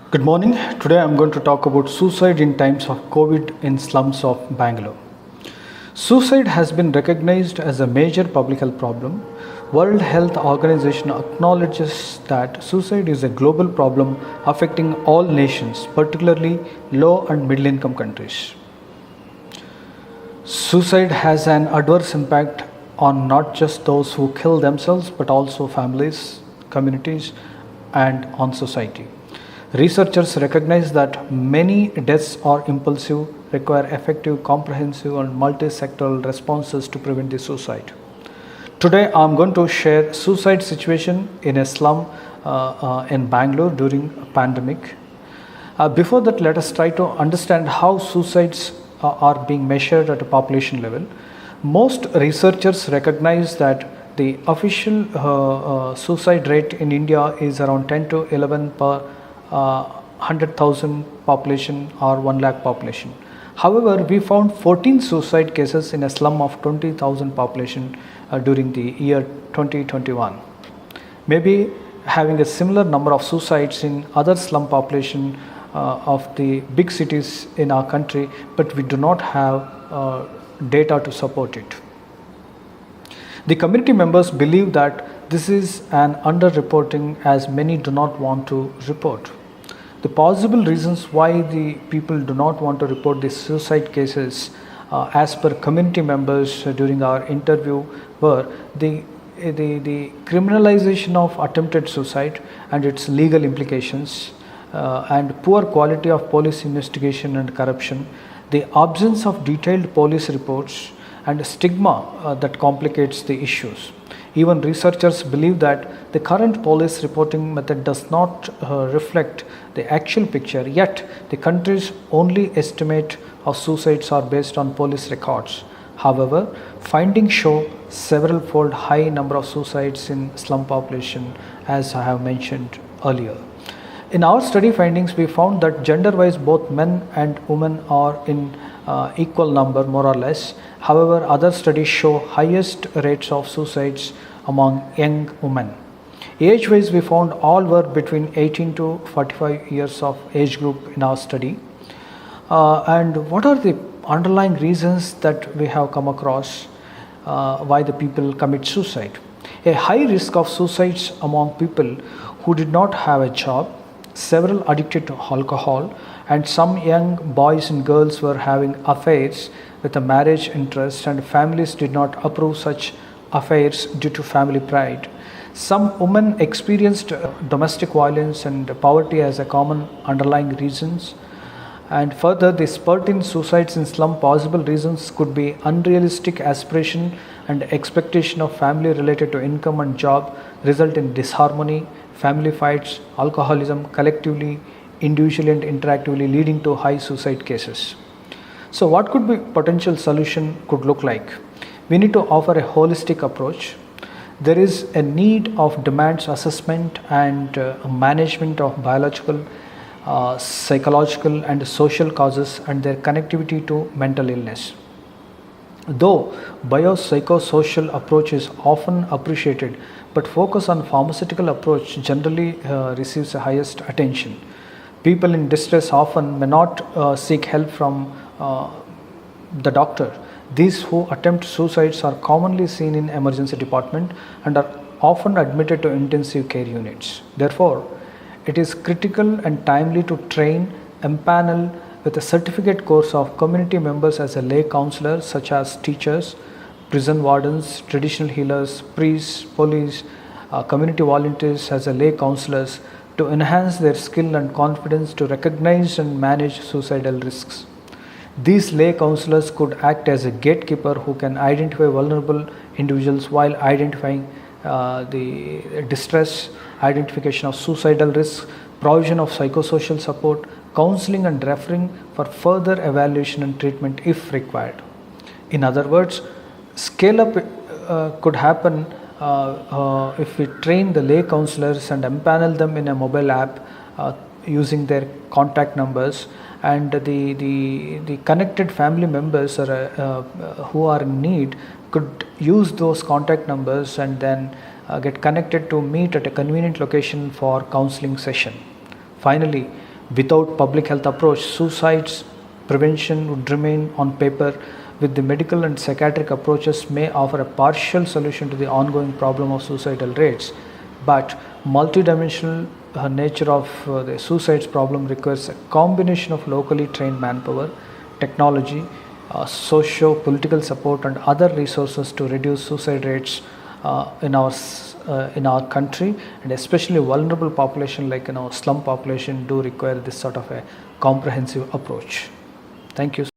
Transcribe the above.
Good morning. Today I'm going to talk about suicide in times of COVID in slums of Bangalore. Suicide has been recognized as a major public health problem. World Health Organization acknowledges that suicide is a global problem affecting all nations, particularly low and middle income countries. Suicide has an adverse impact on not just those who kill themselves but also families, communities, and on society. Researchers recognize that many deaths are impulsive, require effective, comprehensive, and multi-sectoral responses to prevent the suicide. Today, I am going to share suicide situation in a slum in Bangalore during a pandemic. Before that, let us try to understand how suicides are being measured at a population level. Most researchers recognize that the official suicide rate in India is around 10 to 11 per 100,000 population or 1 lakh population. However, we found 14 suicide cases in a slum of 20,000 population during the year 2021. Maybe having a similar number of suicides in other slum population of the big cities in our country, but we do not have data to support it. The community members believe that this is an underreporting as many do not want to report. The possible reasons why the people do not want to report the suicide cases as per community members during our interview were the criminalization of attempted suicide and its legal implications, and poor quality of police investigation and corruption, the absence of detailed police reports, and stigma that complicates the issues. Even researchers believe that the current police reporting method does not reflect the actual picture, yet the country's only estimate of suicides are based on police records. However, findings show several-fold high number of suicides in slum population, as I have mentioned earlier. In our study findings, we found that gender-wise both men and women are in equal number more or less. However, other studies show highest rates of suicides among young women. Age-wise, we found all were between 18 to 45 years of age group in our study. And what are the underlying reasons that we have come across why the people commit suicide? A high risk of suicides among people who did not have a job, several addicted to alcohol, and some young boys and girls were having affairs with a marriage interest, and families did not approve such affairs due to family pride. Some women experienced domestic violence and poverty as a common underlying reasons. And further, the spurt in suicides in slum possible reasons could be unrealistic aspiration and expectation of family related to income and job result in disharmony, family fights, alcoholism, collectively, individually and interactively leading to high suicide cases. So what could be potential solution could look like? We need to offer a holistic approach. There is a need of demands assessment and management of biological, psychological and social causes and their connectivity to mental illness. Though biopsychosocial approach is often appreciated, but focus on pharmaceutical approach generally receives the highest attention. People in distress often may not seek help from the doctor. These who attempt suicides are commonly seen in emergency department and are often admitted to intensive care units. Therefore, it is critical and timely to train, empanel with a certificate course of community members as a lay counselor, such as teachers, prison wardens, traditional healers, priests, police, community volunteers as a lay counselors to enhance their skill and confidence to recognize and manage suicidal risks. These lay counselors could act as a gatekeeper who can identify vulnerable individuals while identifying the distress, identification of suicidal risks, provision of psychosocial support, counseling and referring for further evaluation and treatment if required. In other words, scale up could happen if we train the lay counselors and empanel them in a mobile app using their contact numbers, and the connected family members who are in need could use those contact numbers and then get connected to meet at a convenient location for counseling session. Finally, Without public health approach, suicides prevention would remain on paper. With the medical and psychiatric approaches may offer a partial solution to the ongoing problem of suicidal rates, but multidimensional nature of the suicides problem requires a combination of locally trained manpower, technology, socio-political support and other resources to reduce suicide rates in our country, and especially vulnerable population like slum population do require this sort of a comprehensive approach. Thank you.